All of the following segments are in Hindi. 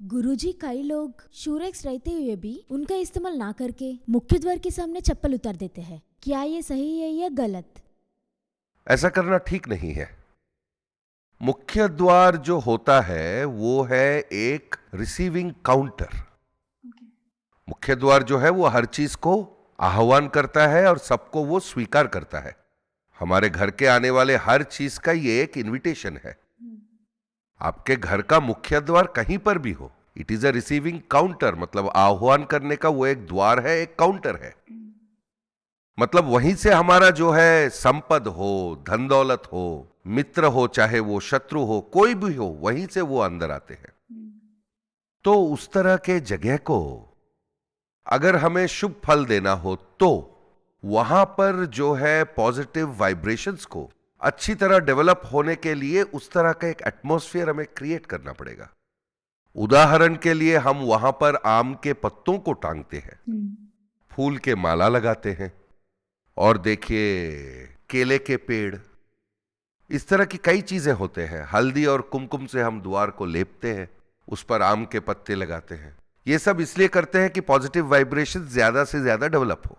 गुरुजी, कई लोग शूरेक्स रहते हुए भी उनका इस्तेमाल ना करके मुख्य द्वार के सामने चप्पल उतार देते हैं। क्या ये सही है या गलत? ऐसा करना ठीक नहीं है। मुख्य द्वार जो होता है वो है एक रिसीविंग काउंटर। मुख्य द्वार जो है वो हर चीज को आह्वान करता है और सबको वो स्वीकार करता है। हमारे घर के आने वाले हर चीज का ये एक इनविटेशन है। आपके घर का मुख्य द्वार कहीं पर भी हो, it is a receiving counter, मतलब आह्वान करने का वो एक द्वार है, एक काउंटर है। मतलब वहीं से हमारा जो है संपद हो, धन दौलत हो, मित्र हो, चाहे वो शत्रु हो, कोई भी हो, वहीं से वो अंदर आते हैं। तो उस तरह के जगह को अगर हमें शुभ फल देना हो तो वहां पर जो है पॉजिटिव वाइब्रेशंस को अच्छी तरह डेवलप होने के लिए उस तरह का एक एटमॉस्फेयर हमें क्रिएट करना पड़ेगा। उदाहरण के लिए हम वहां पर आम के पत्तों को टांगते हैं, फूल के माला लगाते हैं, और देखिए केले के पेड़, इस तरह की कई चीजें होते हैं। हल्दी और कुमकुम से हम द्वार को लेपते हैं, उस पर आम के पत्ते लगाते हैं। ये सब इसलिए करते हैं कि पॉजिटिव वाइब्रेशन ज्यादा से ज्यादा डेवलप हो।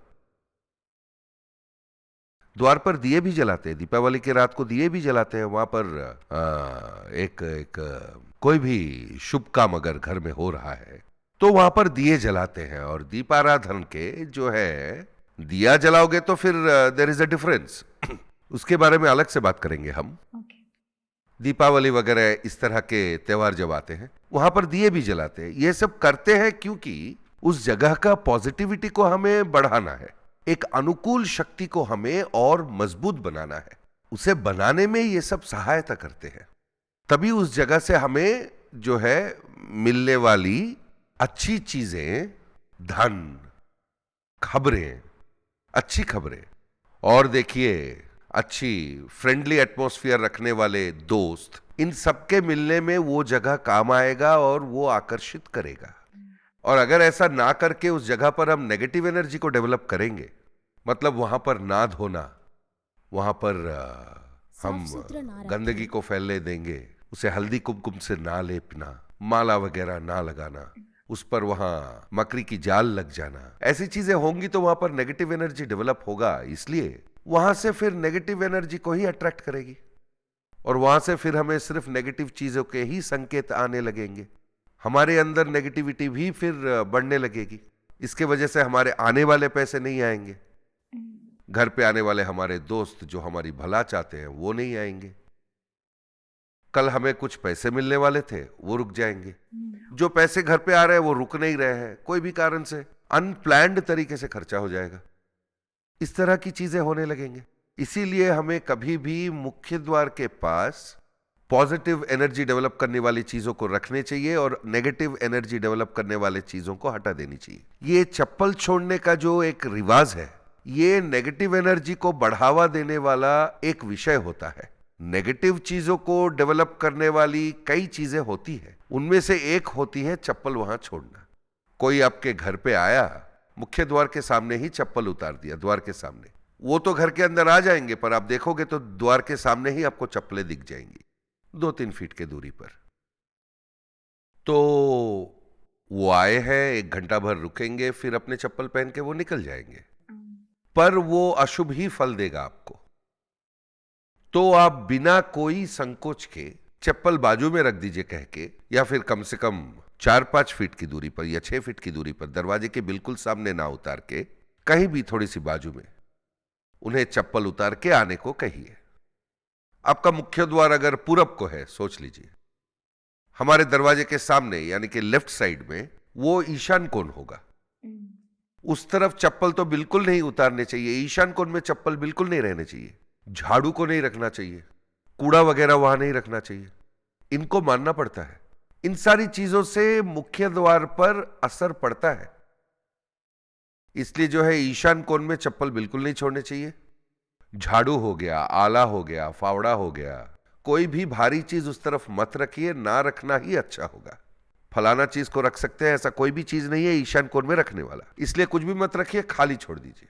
द्वार पर दिए भी जलाते हैं, दीपावली की रात को दिए भी जलाते हैं। वहां पर कोई भी शुभ काम अगर घर में हो रहा है तो वहां पर दिए जलाते हैं। और दीपाराधन के जो है, दिया जलाओगे तो फिर देयर इज अ डिफरेंस, उसके बारे में अलग से बात करेंगे हम। दीपावली वगैरह इस तरह के त्योहार जब आते हैं वहां पर दिए भी जलाते हैं। ये सब करते हैं क्योंकि उस जगह का पॉजिटिविटी को हमें बढ़ाना है, एक अनुकूल शक्ति को हमें और मजबूत बनाना है। उसे बनाने में ये सब सहायता करते हैं। तभी उस जगह से हमें जो है मिलने वाली अच्छी चीजें, धन, खबरें, अच्छी खबरें, और देखिए अच्छी फ्रेंडली एटमॉस्फेयर रखने वाले दोस्त, इन सबके मिलने में वो जगह काम आएगा और वो आकर्षित करेगा। और अगर ऐसा ना करके उस जगह पर हम नेगेटिव एनर्जी को डेवलप करेंगे, मतलब वहां पर ना धोना, वहां पर हम साफ सुथरा ना रखें। गंदगी को फैलने देंगे, उसे हल्दी कुमकुम से ना लेपना, माला वगैरह ना लगाना, उस पर वहां मकड़ी की जाल लग जाना, ऐसी चीजें होंगी तो वहां पर नेगेटिव एनर्जी डेवलप होगा। इसलिए वहां से फिर नेगेटिव एनर्जी को ही अट्रैक्ट करेगी और वहां से फिर हमें सिर्फ नेगेटिव चीजों के ही संकेत आने लगेंगे। हमारे अंदर नेगेटिविटी भी फिर बढ़ने लगेगी। इसके वजह से हमारे आने वाले पैसे नहीं आएंगे, घर पे आने वाले हमारे दोस्त जो हमारी भला चाहते हैं वो नहीं आएंगे। कल हमें कुछ पैसे मिलने वाले थे वो रुक जाएंगे। जो पैसे घर पे आ रहे हैं वो रुक नहीं रहे हैं, कोई भी कारण से अनप्लैंड तरीके से खर्चा हो जाएगा। इस तरह की चीजें होने लगेंगे। इसीलिए हमें कभी भी मुख्य द्वार के पास पॉजिटिव एनर्जी डेवलप करने वाली चीजों को रखने चाहिए और नेगेटिव एनर्जी डेवलप करने वाले चीजों को हटा देनी चाहिए। ये चप्पल छोड़ने का जो एक रिवाज है, ये नेगेटिव एनर्जी को बढ़ावा देने वाला एक विषय होता है। नेगेटिव चीजों को डेवलप करने वाली कई चीजें होती है, उनमें से एक होती है चप्पल वहां छोड़ना। कोई आपके घर पे आया, मुख्य द्वार के सामने ही चप्पल उतार दिया, द्वार के सामने, वो तो घर के अंदर आ जाएंगे पर आप देखोगे तो द्वार के सामने ही आपको चप्पलें दिख जाएंगी 2-3 फीट के दूरी पर। तो वो आए हैं, 1 घंटा भर रुकेंगे, फिर अपने चप्पल पहन के वो निकल जाएंगे, पर वो अशुभ ही फल देगा आपको। तो आप बिना कोई संकोच के चप्पल बाजू में रख दीजिए कह के, या फिर कम से कम 4-5 फीट की दूरी पर या 6 फीट की दूरी पर, दरवाजे के बिल्कुल सामने ना उतार के, कहीं भी थोड़ी सी बाजू में उन्हें चप्पल उतार के आने को कहिए। आपका मुख्य द्वार अगर पूरब को है, सोच लीजिए हमारे दरवाजे के सामने यानी कि लेफ्ट साइड में वो ईशान कोण होगा। उस तरफ चप्पल तो बिल्कुल नहीं उतारने चाहिए, ईशान कोण में चप्पल बिल्कुल नहीं रहने चाहिए, झाड़ू को नहीं रखना चाहिए, कूड़ा वगैरह वहां नहीं रखना चाहिए। इनको मानना पड़ता है। इन सारी चीजों से मुख्य द्वार पर असर पड़ता है। इसलिए जो है ईशान कोण में चप्पल बिल्कुल नहीं छोड़ने चाहिए। झाड़ू हो गया, आला हो गया, फावड़ा हो गया, कोई भी भारी चीज उस तरफ मत रखिए, ना रखना ही अच्छा होगा। फलाना चीज को रख सकते हैं ऐसा कोई भी चीज नहीं है ईशान कोण में रखने वाला, इसलिए कुछ भी मत रखिए, खाली छोड़ दीजिए।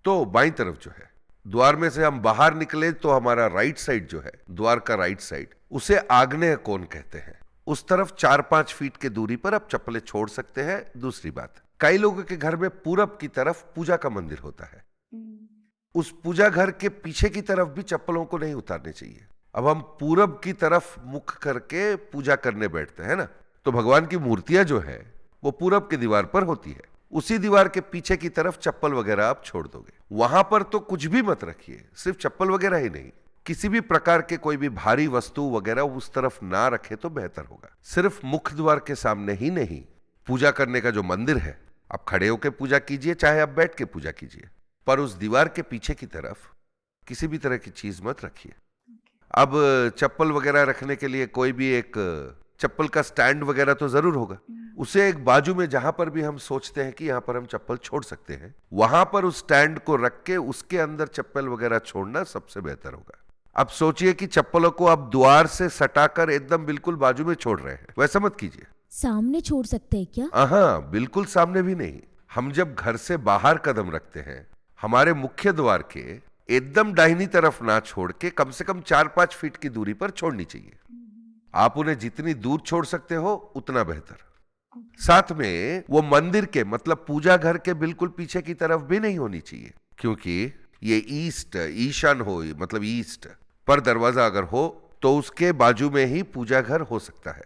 तो बाईं तरफ जो है, द्वार में से हम बाहर निकले तो हमारा राइट साइड जो है, द्वार का राइट साइड, उसे आग्नेय कोण कहते हैं। उस तरफ 4-5 फीट के दूरी पर आप चप्पलें छोड़ सकते हैं। दूसरी बात, कई लोगों के घर में पूरब की तरफ पूजा का मंदिर होता है, उस पूजा घर के पीछे की तरफ भी चप्पलों को नहीं उतारने चाहिए। अब हम पूरब की तरफ मुख करके पूजा करने बैठते हैं ना, तो भगवान की मूर्तियां जो है वो पूरब की दीवार पर होती है, उसी दीवार के पीछे की तरफ चप्पल वगैरह आप छोड़ दोगे। वहां पर तो कुछ भी मत रखिए, सिर्फ चप्पल वगैरह ही नहीं, किसी भी प्रकार के कोई भी भारी वस्तु वगैरह उस तरफ ना रखे तो बेहतर होगा। सिर्फ मुख्य द्वार के सामने ही नहीं, पूजा करने का जो मंदिर है, आप खड़े होकर पूजा कीजिए चाहे आप बैठ के पूजा कीजिए, पर उस दीवार के पीछे की तरफ किसी भी तरह की चीज मत रखिए। अब चप्पल वगैरह रखने के लिए कोई भी एक चप्पल का स्टैंड वगैरह तो जरूर होगा, उसे एक बाजू में जहां पर भी हम सोचते हैं कि यहां पर हम चप्पल छोड़ सकते हैं, वहां पर उस स्टैंड को रख के उसके अंदर चप्पल वगैरह छोड़ना सबसे बेहतर होगा। अब सोचिए कि चप्पलों को आप द्वार से सटाकर एकदम बिल्कुल बाजू में छोड़ रहे हैं, वैसा मत कीजिए। सामने छोड़ सकते हैं क्या? हाँ, बिल्कुल सामने भी नहीं। हम जब घर से बाहर कदम रखते हैं, हमारे मुख्य द्वार के एकदम दाहिनी तरफ ना छोड़ के कम से कम 4-5 फीट की दूरी पर छोड़नी चाहिए। आप उन्हें जितनी दूर छोड़ सकते हो उतना बेहतर। साथ में वो मंदिर के मतलब पूजा घर के बिल्कुल पीछे की तरफ भी नहीं होनी चाहिए, क्योंकि ये ईशान हो, मतलब ईस्ट पर दरवाजा अगर हो तो उसके बाजू में ही पूजा घर हो सकता है।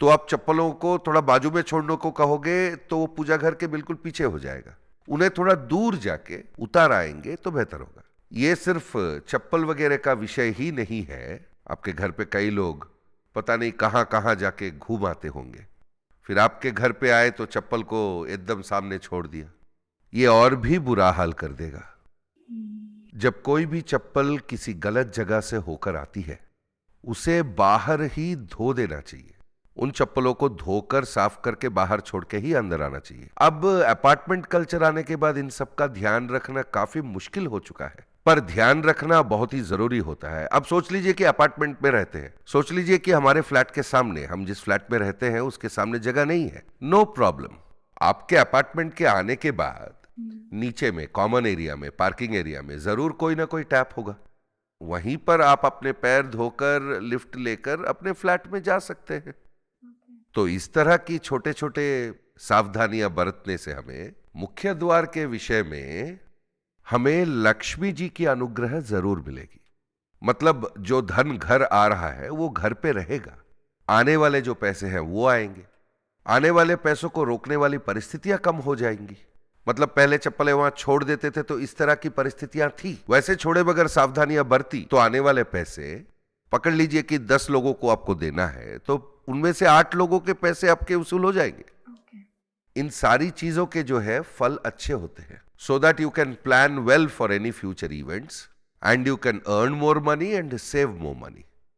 तो आप चप्पलों को थोड़ा बाजू में छोड़ने को कहोगे तो वो पूजा घर के बिल्कुल पीछे हो जाएगा, उन्हें थोड़ा दूर जाके उतार आएंगे तो बेहतर होगा। ये सिर्फ चप्पल वगैरह का विषय ही नहीं है, आपके घर पे कई लोग पता नहीं कहां कहां जाके घूम आते होंगे, फिर आपके घर पे आए तो चप्पल को एकदम सामने छोड़ दिया, ये और भी बुरा हाल कर देगा। जब कोई भी चप्पल किसी गलत जगह से होकर आती है, उसे बाहर ही धो देना चाहिए। उन चप्पलों को धोकर साफ करके बाहर छोड़ के ही अंदर आना चाहिए। अब अपार्टमेंट कल्चर आने के बाद इन सब का ध्यान रखना काफी मुश्किल हो चुका है, पर ध्यान रखना बहुत ही जरूरी होता है। अब सोच लीजिए कि अपार्टमेंट में रहते हैं, सोच लीजिए कि हमारे फ्लैट के सामने, हम जिस फ्लैट में रहते हैं उसके सामने जगह नहीं है, नो प्रॉब्लम। आपके अपार्टमेंट के आने के बाद नीचे में कॉमन एरिया में, पार्किंग एरिया में जरूर कोई ना कोई टैप होगा, वहीं पर आप अपने पैर धोकर लिफ्ट लेकर अपने फ्लैट में जा सकते हैं। तो इस तरह की छोटे छोटे सावधानियां बरतने से हमें मुख्य द्वार के विषय में हमें लक्ष्मी जी की अनुग्रह जरूर मिलेगी। मतलब जो धन घर आ रहा है वो घर पे रहेगा, आने वाले जो पैसे हैं वो आएंगे, आने वाले पैसों को रोकने वाली परिस्थितियां कम हो जाएंगी। मतलब पहले चप्पलें वहां छोड़ देते थे तो इस तरह की परिस्थितियां थी, वैसे छोड़े बगैर सावधानियां बरती तो आने वाले पैसे, पकड़ लीजिए कि 10 लोगों को आपको देना है तो उनमें से 8 लोगों के पैसे आपके वसूल हो जाएंगे। इन सारी चीजों के जो है फल अच्छे होते हैं, so that you can plan well for any future events and you can earn more money and save more money.